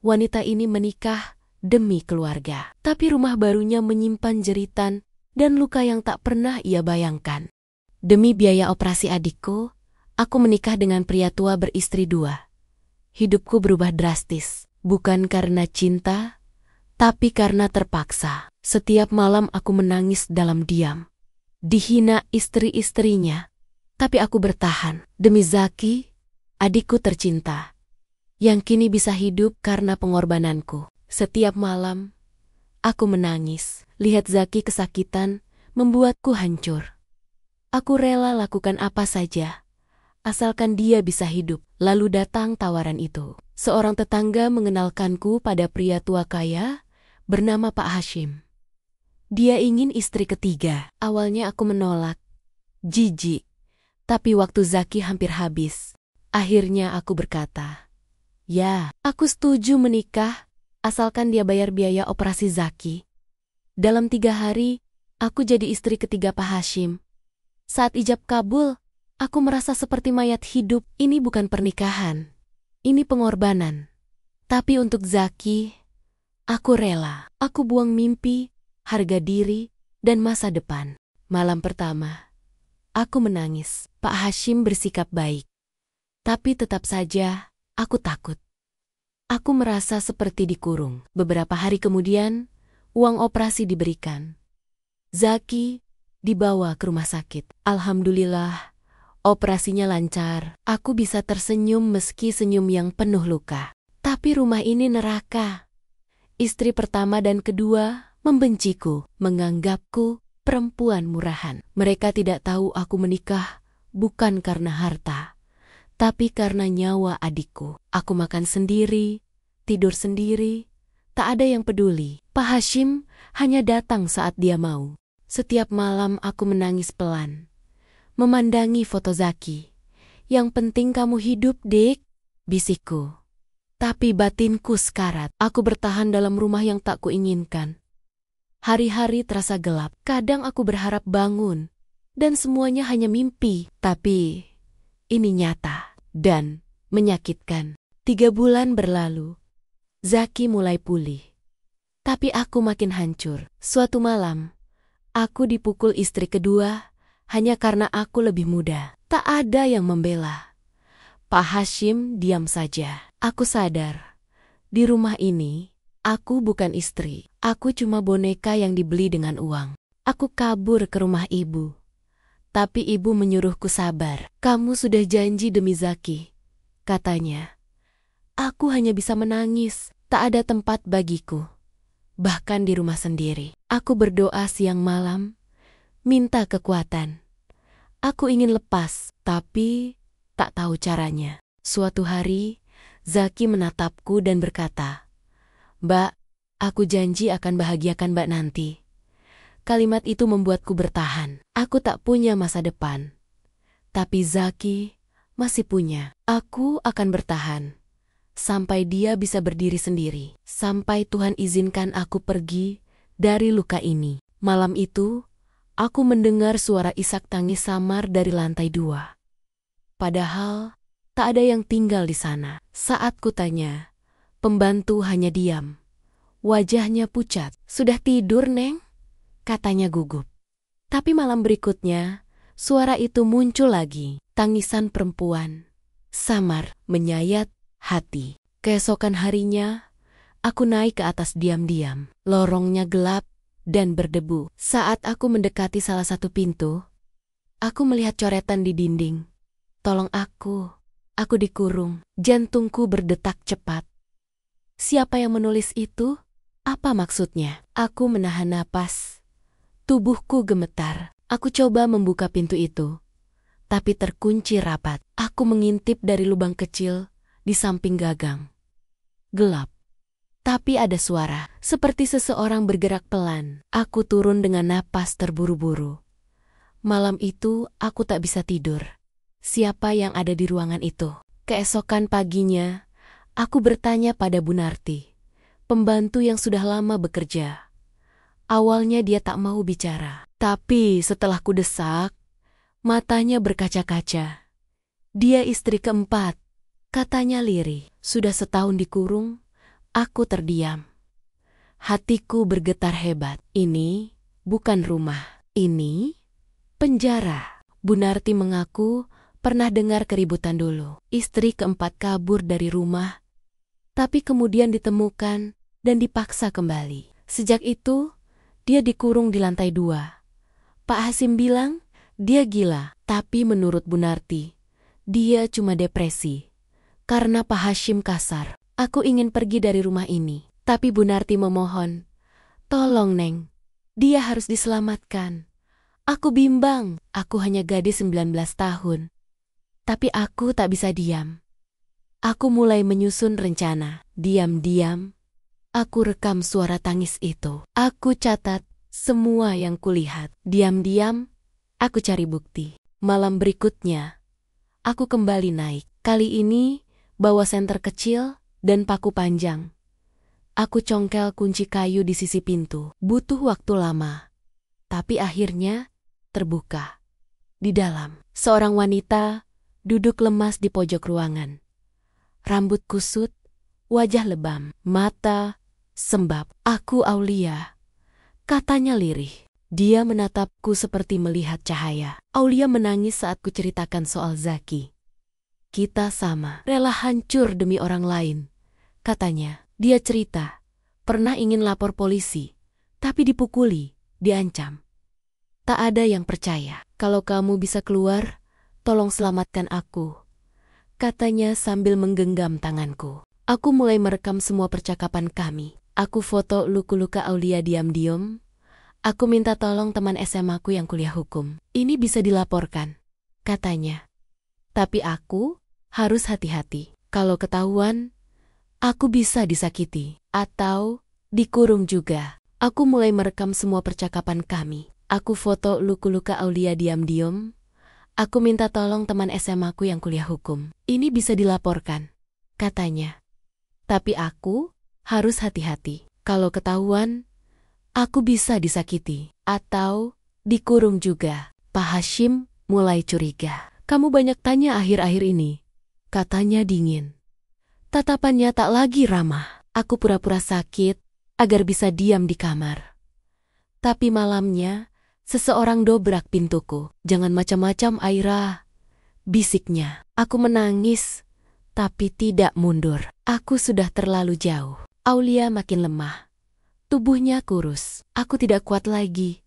wanita ini menikah demi keluarga. Tapi rumah barunya menyimpan jeritan dan luka yang tak pernah ia bayangkan. Demi biaya operasi adikku, aku menikah dengan pria tua beristri 2. Hidupku berubah drastis, bukan karena cinta, tapi karena terpaksa. Setiap malam aku menangis dalam diam. Dihina istri-istrinya, tapi aku bertahan. Demi Zaki, adikku tercinta, yang kini bisa hidup karena pengorbananku. Setiap malam, aku menangis. Lihat Zaki kesakitan, membuatku hancur. Aku rela lakukan apa saja, asalkan dia bisa hidup. Lalu datang tawaran itu. Seorang tetangga mengenalkanku pada pria tua kaya bernama Pak Hashim. Dia ingin istri ketiga. Awalnya aku menolak, jijik. Tapi waktu Zaki hampir habis, akhirnya aku berkata, ya, aku setuju menikah, asalkan dia bayar biaya operasi Zaki. Dalam 3 hari, aku jadi istri ketiga Pak Hashim. Saat ijab kabul, aku merasa seperti mayat hidup. Ini bukan pernikahan, ini pengorbanan. Tapi untuk Zaki, aku rela. Aku buang mimpi, harga diri, dan masa depan. Malam pertama, aku menangis. Pak Hashim bersikap baik. Tapi tetap saja, aku takut. Aku merasa seperti dikurung. Beberapa hari kemudian, uang operasi diberikan. Zaki dibawa ke rumah sakit. Alhamdulillah, operasinya lancar. Aku bisa tersenyum meski senyum yang penuh luka. Tapi rumah ini neraka. Istri pertama dan kedua membenciku, menganggapku perempuan murahan. Mereka tidak tahu aku menikah bukan karena harta, tapi karena nyawa adikku. Aku makan sendiri, tidur sendiri, tak ada yang peduli. Pak Hashim hanya datang saat dia mau. Setiap malam aku menangis pelan, memandangi foto Zaki. Yang penting kamu hidup, Dik, bisikku. Tapi batinku sekarat. Aku bertahan dalam rumah yang tak kuinginkan. Hari-hari terasa gelap. Kadang aku berharap bangun, dan semuanya hanya mimpi. Tapi ini nyata dan menyakitkan. 3 bulan berlalu. Zaki mulai pulih. Tapi aku makin hancur. Suatu malam, aku dipukul istri kedua hanya karena aku lebih muda. Tak ada yang membela. Pak Hashim diam saja. Aku sadar, di rumah ini, aku bukan istri. Aku cuma boneka yang dibeli dengan uang. Aku kabur ke rumah ibu. Tapi ibu menyuruhku sabar. Kamu sudah janji demi Zaki, katanya. Aku hanya bisa menangis. Tak ada tempat bagiku. Bahkan di rumah sendiri. Aku berdoa siang malam, minta kekuatan. Aku ingin lepas, tapi tak tahu caranya. Suatu hari, Zaki menatapku dan berkata, "Mbak, aku janji akan bahagiakan Mbak nanti." Kalimat itu membuatku bertahan. Aku tak punya masa depan. Tapi Zaki masih punya. Aku akan bertahan. Sampai dia bisa berdiri sendiri. Sampai Tuhan izinkan aku pergi dari luka ini. Malam itu, aku mendengar suara isak tangis samar dari lantai 2. Padahal, tak ada yang tinggal di sana. Saat kutanya, pembantu hanya diam. Wajahnya pucat. "Sudah tidur, Neng?" katanya gugup. Tapi malam berikutnya, suara itu muncul lagi. Tangisan perempuan. Samar, menyayat hati. Keesokan harinya, aku naik ke atas diam-diam. Lorongnya gelap dan berdebu. Saat aku mendekati salah satu pintu, aku melihat coretan di dinding. "Tolong aku dikurung." Jantungku berdetak cepat. Siapa yang menulis itu? Apa maksudnya? Aku menahan napas. Tubuhku gemetar. Aku coba membuka pintu itu, tapi terkunci rapat. Aku mengintip dari lubang kecil di samping gagang. Gelap. Tapi ada suara, seperti seseorang bergerak pelan. Aku turun dengan napas terburu-buru. Malam itu aku tak bisa tidur. Siapa yang ada di ruangan itu? Keesokan paginya, aku bertanya pada Bu Narti, pembantu yang sudah lama bekerja. Awalnya dia tak mau bicara. Tapi setelah kudesak, matanya berkaca-kaca. "Dia istri keempat," katanya lirih. "Sudah setahun dikurung, Aku terdiam. Hatiku bergetar hebat. Ini bukan rumah. Ini penjara. Bunarti mengaku pernah dengar keributan dulu. Istri keempat kabur dari rumah, tapi kemudian ditemukan dan dipaksa kembali. Sejak itu, dia dikurung di lantai 2. Pak Hasim bilang dia gila, tapi menurut Bunarti, dia cuma depresi. Karena Pak Hashim kasar. Aku ingin pergi dari rumah ini, tapi Bunarti memohon, tolong Neng, dia harus diselamatkan. Aku bimbang, aku hanya gadis 19 tahun. Tapi aku tak bisa diam. Aku mulai menyusun rencana. Diam-diam, aku rekam suara tangis itu. Aku catat semua yang kulihat. Diam-diam, aku cari bukti. Malam berikutnya, aku kembali naik. Kali ini, bawa senter kecil dan paku panjang. Aku congkel kunci kayu di sisi pintu. Butuh waktu lama. Tapi akhirnya terbuka. Di dalam, seorang wanita duduk lemas di pojok ruangan. Rambut kusut, wajah lebam, mata sembab. Aku Aulia, katanya lirih. Dia menatapku seperti melihat cahaya. Aulia menangis saat kuceritakan soal Zaki. Kita sama, rela hancur demi orang lain, katanya. Dia cerita, pernah ingin lapor polisi, tapi dipukuli, diancam. Tak ada yang percaya. Kalau kamu bisa keluar, tolong selamatkan aku, katanya sambil menggenggam tanganku. Aku mulai merekam semua percakapan kami. Aku foto luka-luka Aulia diam-diam. Aku minta tolong teman SMA aku yang kuliah hukum. Ini bisa dilaporkan, katanya. Tapi aku harus hati-hati. Kalau ketahuan, aku bisa disakiti atau dikurung juga. Aku mulai merekam semua percakapan kami. Aku foto luka-luka Aulia diam-diam. Aku minta tolong teman SMA aku yang kuliah hukum. Ini bisa dilaporkan, katanya. Tapi aku harus hati-hati. Kalau ketahuan, aku bisa disakiti atau dikurung juga. Pak Hashim mulai curiga. Kamu banyak tanya akhir-akhir ini, katanya dingin. Tatapannya tak lagi ramah. Aku pura-pura sakit agar bisa diam di kamar. Tapi malamnya, seseorang dobrak pintuku. Jangan macam-macam, Aira, bisiknya. Aku menangis, tapi tidak mundur. Aku sudah terlalu jauh. Aulia makin lemah. Tubuhnya kurus. Aku tidak kuat lagi,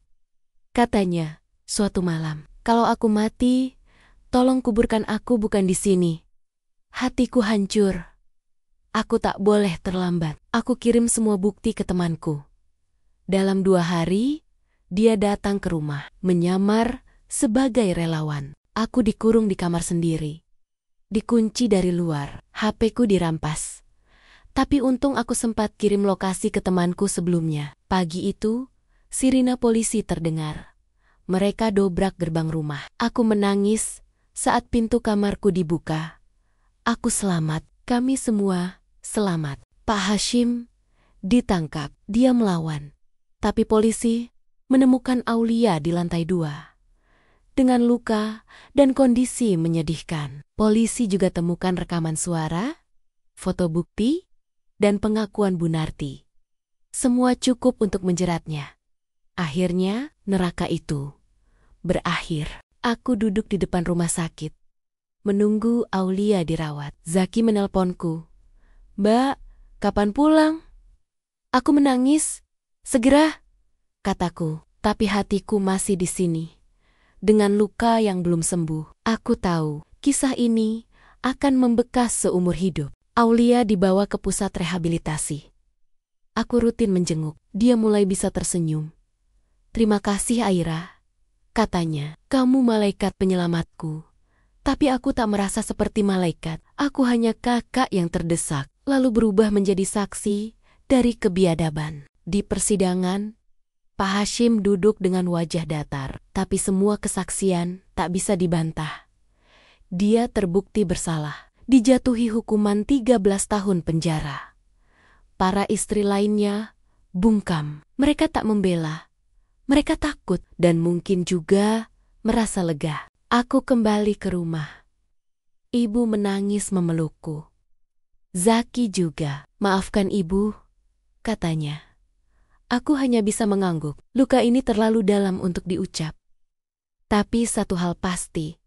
katanya suatu malam. Kalau aku mati, tolong kuburkan aku bukan di sini. Hatiku hancur. Aku tak boleh terlambat. Aku kirim semua bukti ke temanku. Dalam 2 hari, dia datang ke rumah, menyamar sebagai relawan. Aku dikurung di kamar sendiri. Dikunci dari luar, HP-ku dirampas. Tapi untung aku sempat kirim lokasi ke temanku sebelumnya. Pagi itu, sirine polisi terdengar. Mereka dobrak gerbang rumah. Aku menangis saat pintu kamarku dibuka. Aku selamat, kami semua selamat. Pak Hashim ditangkap, dia melawan. Tapi polisi menemukan Aulia di lantai 2. Dengan luka dan kondisi menyedihkan. Polisi juga temukan rekaman suara, foto bukti, dan pengakuan Bunarti. Semua cukup untuk menjeratnya. Akhirnya, neraka itu berakhir. Aku duduk di depan rumah sakit, menunggu Aulia dirawat. Zaki menelponku. Mbak, kapan pulang? Aku menangis. Segera, kataku. Tapi hatiku masih di sini. Dengan luka yang belum sembuh. Aku tahu, kisah ini akan membekas seumur hidup. Aulia dibawa ke pusat rehabilitasi. Aku rutin menjenguk. Dia mulai bisa tersenyum. Terima kasih Aira, katanya. Kamu malaikat penyelamatku. Tapi aku tak merasa seperti malaikat. Aku hanya kakak yang terdesak, lalu berubah menjadi saksi dari kebiadaban. Di persidangan, Pak Hashim duduk dengan wajah datar. Tapi semua kesaksian tak bisa dibantah. Dia terbukti bersalah. Dijatuhi hukuman 13 tahun penjara. Para istri lainnya bungkam. Mereka tak membela. Mereka takut dan mungkin juga merasa lega. Aku kembali ke rumah. Ibu menangis memelukku. Zaki juga. Maafkan ibu, katanya. Aku hanya bisa mengangguk. Luka ini terlalu dalam untuk diucap. Tapi satu hal pasti,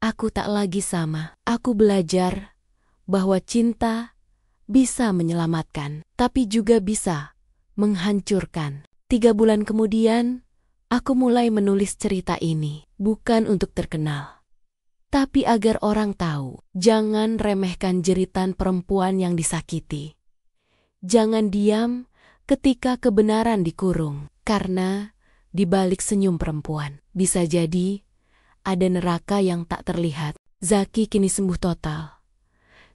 aku tak lagi sama. Aku belajar bahwa cinta bisa menyelamatkan, tapi juga bisa menghancurkan. 3 bulan kemudian, aku mulai menulis cerita ini. Bukan untuk terkenal, tapi agar orang tahu. Jangan remehkan jeritan perempuan yang disakiti. Jangan diam ketika kebenaran dikurung. Karena di balik senyum perempuan, bisa jadi ada neraka yang tak terlihat. Zaki kini sembuh total.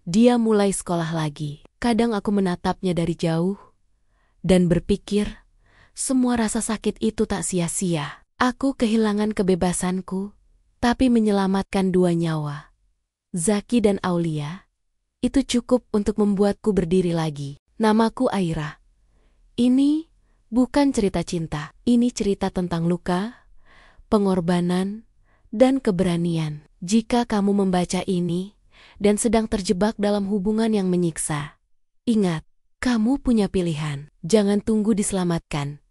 Dia mulai sekolah lagi. Kadang aku menatapnya dari jauh dan berpikir, semua rasa sakit itu tak sia-sia. Aku kehilangan kebebasanku, tapi menyelamatkan 2 nyawa. Zaki dan Aulia. Itu cukup untuk membuatku berdiri lagi. Namaku Aira. Ini bukan cerita cinta. Ini cerita tentang luka, pengorbanan, dan keberanian. Jika kamu membaca ini dan sedang terjebak dalam hubungan yang menyiksa, ingat, kamu punya pilihan. Jangan tunggu diselamatkan.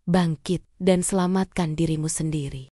Bangkit dan selamatkan dirimu sendiri.